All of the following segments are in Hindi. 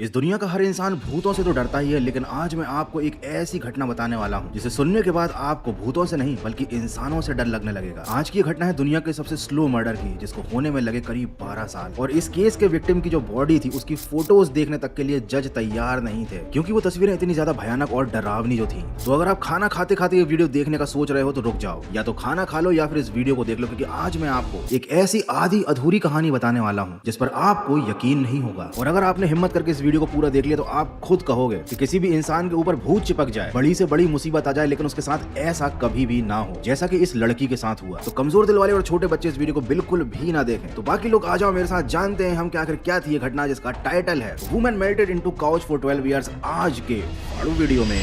इस दुनिया का हर इंसान भूतों से तो डरता ही है, लेकिन आज मैं आपको एक ऐसी घटना बताने वाला हूँ जिसे सुनने के बाद आपको भूतों से नहीं बल्कि इंसानों से डर लगने लगेगा। आज की घटना है दुनिया के सबसे स्लो मर्डर की, जिसको होने में लगे करीब 12 साल। और इस केस के विक्टिम की जो बॉडी थी उसकी फोटोज देखने तक के लिए जज तैयार नहीं थे, क्योंकि वो तस्वीरें इतनी ज्यादा भयानक और डरावनी जो थी। तो अगर आप खाना खाते खाते ये वीडियो देखने का सोच रहे हो तो रुक जाओ, या तो खाना खा लो या फिर इस वीडियो को देख लो, क्योंकि आज मैं आपको एक ऐसी आधी अधूरी कहानी बताने वाला हूँ जिस पर आपको यकीन नहीं होगा। और अगर आपने हिम्मत करके इस वीडियो को पूरा देख लिया तो आप खुद कहोगे कि किसी भी इंसान के ऊपर भूत चिपक जाए, बड़ी से बड़ी मुसीबत आ जाए, लेकिन उसके साथ ऐसा कभी भी ना हो जैसा कि इस लड़की के साथ हुआ। तो कमजोर दिल वाले और छोटे बच्चे इस वीडियो को बिल्कुल भी ना देखें। तो बाकी लोग आ जाओ मेरे साथ, जानते हैं हम क्या थी ये घटना जिसका टाइटल है women melted into couch for 12 years आज के वीडियो में।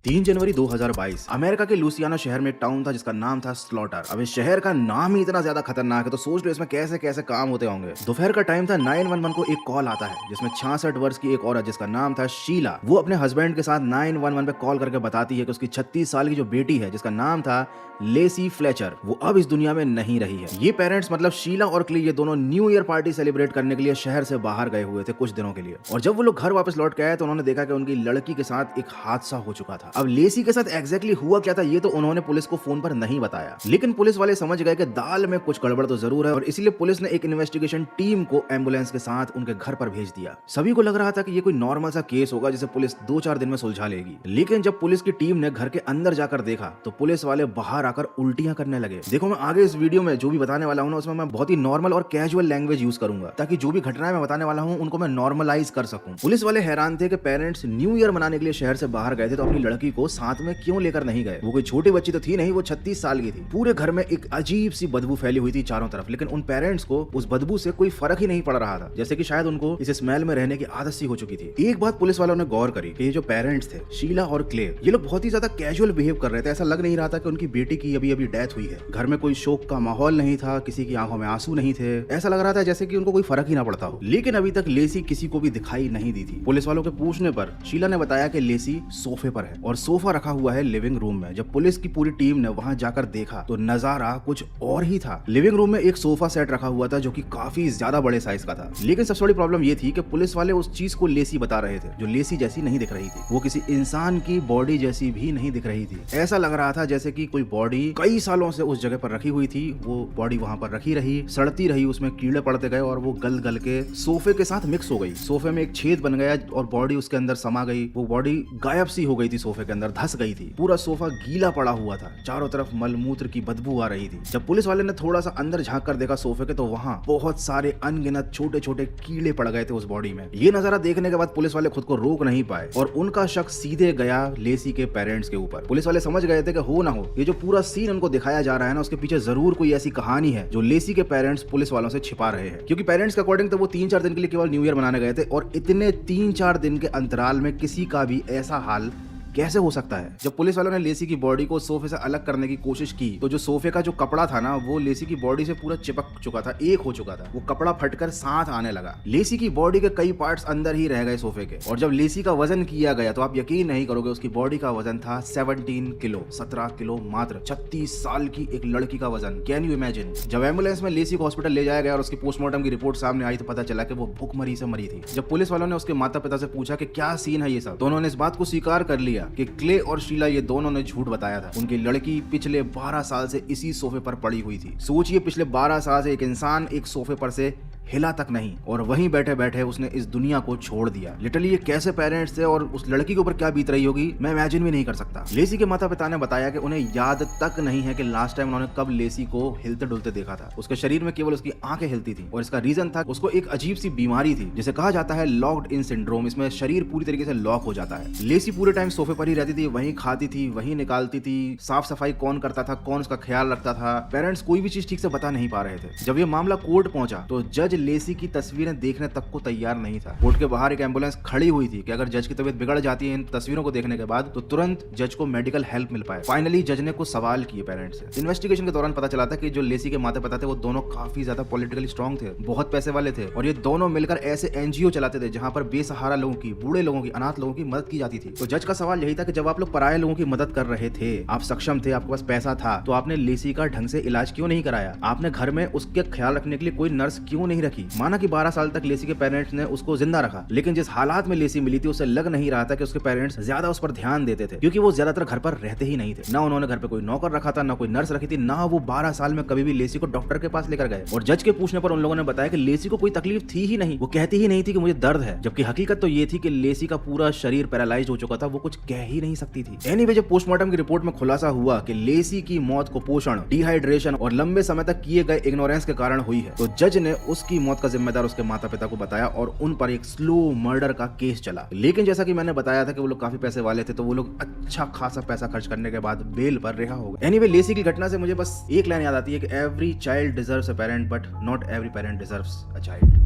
3 जनवरी 2022 अमेरिका के लुसियाना शहर में एक टाउन था जिसका नाम था स्लॉटर। अब इस शहर का नाम ही इतना ज्यादा खतरनाक है तो सोच लो इसमें कैसे कैसे काम होते होंगे। दोपहर का टाइम था, 911 को एक कॉल आता है जिसमें 66 वर्ष की एक औरत जिसका नाम था शीला, वो अपने हस्बैंड के साथ 911 पे कॉल करके बताती है कि उसकी 36 साल की जो बेटी है जिसका नाम था लेसी फ्लेचर, वो अब इस दुनिया में नहीं रही है। ये पेरेंट्स मतलब शीला और क्ले, ये दोनों न्यू ईयर पार्टी सेलिब्रेट करने के लिए शहर से बाहर गए हुए थे कुछ दिनों के लिए। और जब वो लोग घर वापस लौट के आए तो उन्होंने देखा कि उनकी लड़की के साथ एक हादसा हो चुका था। अब लेसी के साथ एग्जैक्टली हुआ क्या था ये तो उन्होंने पुलिस को फोन पर नहीं बताया, लेकिन पुलिस वाले समझ गए कि दाल में कुछ गड़बड़ तो जरूर है, और इसीलिए पुलिस ने एक इन्वेस्टिगेशन टीम को एम्बुलेंस के साथ उनके घर पर भेज दिया। सभी को लग रहा था कि ये कोई नॉर्मल सा केस होगा जिसे पुलिस 2-4 दिन में सुलझा लेगी, लेकिन जब पुलिस की टीम ने घर के अंदर जाकर देखा तो पुलिस वाले बाहर आकर उल्टियां करने लगे। देखो, मैं आगे इस वीडियो में जो भी बताने वाला हूं ना उसमें मैं बहुत ही नॉर्मल और कैजुअल लैंग्वेज यूज करूंगा ताकि जो भी घटनाएं मैं बताने वाला हूं उनको मैं नॉर्मलाइज कर सकूं। पुलिस वाले हैरान थे कि पेरेंट्स न्यू ईयर मनाने के लिए शहर से बाहर गए थे तो अपनी लड़की को साथ में क्यों लेकर नहीं गए। वो कोई छोटी बच्ची तो थी नहीं, वो 36 साल की थी। पूरे घर में एक अजीब सी बदबू फैली हुई थी चारों तरफ, लेकिन उन पेरेंट्स को उस बदबू से कोई फर्क ही नहीं पड़ रहा था, जैसे कि शायद उनको इस स्मेल में रहने की आदत सी हो चुकी थी। एक बात पुलिस वालों ने गौर करी कि ये जो पेरेंट्स थे शीला और क्ले, ये लोग बहुत ही ज्यादा कैजुअल बिहेव कर रहे थे। ऐसा लग नहीं रहा था कि उनकी बेटी की अभी अभी डेथ हुई है। घर में कोई शोक का माहौल नहीं था, किसी की आंखों में आंसू नहीं थे। ऐसा लग रहा था जैसे कि उनको कोई फर्क ही ना पड़ता हो। लेकिन अभी तक लेसी किसी को भी दिखाई नहीं दी थी। पुलिस वालों के पूछने पर शीला ने बताया कि लेसी सोफे पर है और सोफा रखा हुआ है लिविंग रूम में। जब पुलिस की पूरी टीम ने वहां जाकर देखा तो नजारा कुछ और ही था। लिविंग रूम में एक सोफा सेट रखा हुआ था जो कि काफी ज्यादा बड़े साइज का था, लेकिन सबसे बड़ी प्रॉब्लम ये थी कि पुलिस वाले उस चीज को लेसी बता रहे थे जो लेसी जैसी नहीं दिख रही थी। वो किसी इंसान की बॉडी जैसी भी नहीं दिख रही थी। ऐसा लग रहा था जैसे कि कोई बॉडी कई सालों से उस जगह पर रखी हुई थी। वो बॉडी वहां पर रखी रही, सड़ती रही, उसमें कीड़े पड़ते गए और वो गल गल के सोफे के साथ मिक्स हो गई। सोफे में एक छेद बन गया और बॉडी उसके अंदर समा गई। वो बॉडी गायब सी हो गई थी, सोफे के अंदर धस गई थी। पूरा सोफा गीला पड़ा हुआ था, चारों तरफ मलमूत्र की बदबू आ रही थी। जब पुलिस वाले ने थोड़ा सा अंदर झांक कर देखा सोफे के तो वहां बहुत सारे अनगिनत छोटे छोटे कीड़े पड़ गए थे उस बॉडी में। ये नजारा देखने के बाद पुलिस वाले खुद को रोक नहीं पाए और उनका शक सीधे गया लेसी के पेरेंट्स के ऊपर। पुलिस वाले समझ गए थे कि हो ना हो ये जो पूरा सीन उनको दिखाया जा रहा है ना उसके पीछे जरूर कोई ऐसी कहानी है जो लेसी के पेरेंट्स पुलिस वालों से छिपा रहे हैं। क्योंकि पेरेंट्स के अकॉर्डिंग तो वो 3-4 दिन के लिए केवल न्यू ईयर मनाने गए थे और इतने 3-4 दिन के अंतराल में किसी का भी ऐसा हाल कैसे हो सकता है। जब पुलिस वालों ने लेसी की बॉडी को सोफे से अलग करने की कोशिश की तो जो सोफे का जो कपड़ा था ना वो लेसी की बॉडी से पूरा चिपक चुका था, एक हो चुका था। वो कपड़ा फटकर साथ आने लगा। लेसी की बॉडी के कई पार्ट्स अंदर ही रह गए सोफे के। और जब लेसी का वजन किया गया तो आप यकीन नहीं करोगे उसकी बॉडी का वजन था 17 किलो, 17 किलो मात्र। 36 साल की एक लड़की का वजन, कैन यू इमेजिन। जब एम्बुलेंस में लेसी को हॉस्पिटल ले जाया गया और उसकी पोस्टमार्टम की रिपोर्ट सामने आई तो पता चला कि वो भूखमरी से मरी थी। जब पुलिस वालों ने उसके माता पिता से पूछा कि क्या सीन है ये सब, तो उन्होंने इस बात को स्वीकार कर लिया कि क्ले और शीला ये दोनों ने झूठ बताया था। उनकी लड़की पिछले 12 साल से इसी सोफे पर पड़ी हुई थी। सोचिए, पिछले 12 साल से एक इंसान एक सोफे पर से हिला तक नहीं और वहीं बैठे बैठे उसने इस दुनिया को छोड़ दिया। लिटरली ये कैसे पेरेंट्स थे और उस लड़की के ऊपर क्या बीत रही होगी मैं इमेजिन भी नहीं कर सकता। लेसी के माता पिता ने बताया कि उन्हें याद तक नहीं है कि लास्ट टाइम उन्होंने कब लेसी को हिलते डुलते देखा था। उसके शरीर में केवल उसकी आंखें हिलती थी और इसका रीजन था उसको एक अजीब सी बीमारी थी जिसे कहा जाता है लॉक्ड इन सिंड्रोम। इसमें शरीर पूरी तरीके से लॉक हो जाता है। लेसी पूरे टाइम सोफे पर ही रहती थी, वहीं खाती थी, वहीं निकालती थी। साफ सफाई कौन करता था, कौन उसका ख्याल रखता था, पेरेंट्स कोई भी चीज ठीक से बता नहीं पा रहे थे। जब ये मामला कोर्ट पहुंचा तो जज लेसी की तस्वीरें देखने तक को तैयार नहीं था। कोर्ट के बाहर एक एम्बुलेंस खड़ी हुई थी कि अगर जज की तबीयत बिगड़ जाती है इन तस्वीरों को देखने के बाद तो तुरंत जज को मेडिकल हेल्प मिल पाए। फाइनली जज ने कुछ सवाल किए पेरेंट्स से। इन्वेस्टिगेशन के दौरान पता चला था कि जो लेसी के माता पिता थे वो दोनों काफी ज्यादा पॉलिटिकली स्ट्रांग थे, बहुत पैसे वाले थे और ये दोनों मिलकर ऐसे एनजीओ चलाते थे जहां पर बेसहारा लोगों की, बूढ़े लोगों की, अनाथ लोगों की मदद की जाती थी। तो जज का सवाल यही था कि जब आप लोग पराये लोगों की मदद कर रहे थे, आप सक्षम थे, आपके पास पैसा था, तो आपने लेसी का ढंग से इलाज क्यों नहीं कराया? आपने घर में उसके ख्याल रखने के लिए कोई नर्स क्यों नहीं रखी? माना कि 12 साल तक लेसी के पेरेंट्स ने उसको जिंदा रखा, लेकिन जिस हालात में लेसी मिली थी उसे लग नहीं रहा था कि उसके पेरेंट्स ज्यादा उस पर ध्यान देते थे, क्योंकि वो ज्यादातर घर पर रहते ही नहीं थे। ना उन्होंने घर पे कोई नौकर रखा था, ना कोई नर्स रखी थी, ना वो 12 साल में कभी भी लेसी को डॉक्टर के पास लेकर गए। और जज के पूछने पर उन लोगों ने बताया कि लेसी को कोई तकलीफ थी ही नहीं, वो कहती ही नहीं थी कि मुझे दर्द है, जबकि हकीकत तो ये थी कि लेसी का पूरा शरीर पैरालाइज हो चुका था, वो कुछ कह ही नहीं सकती थी। एनीवे, जब पोस्टमार्टम की रिपोर्ट में खुलासा हुआ कि लेसी की मौत कुपोषण, डिहाइड्रेशन और लंबे समय तक किए गए इग्नोरेंस के कारण हुई है, तो जज ने उसकी मौत का जिम्मेदार उसके माता पिता को बताया और उन पर एक स्लो मर्डर का केस चला। लेकिन जैसा कि मैंने बताया था कि वो लोग काफी पैसे वाले थे, तो वो लोग अच्छा खासा पैसा खर्च करने के बाद बेल पर रिहा हो गए। एनीवे, लेसी की घटना से मुझे बस एक लाइन याद आती है कि every child deserves a parent but not every parent deserves a child.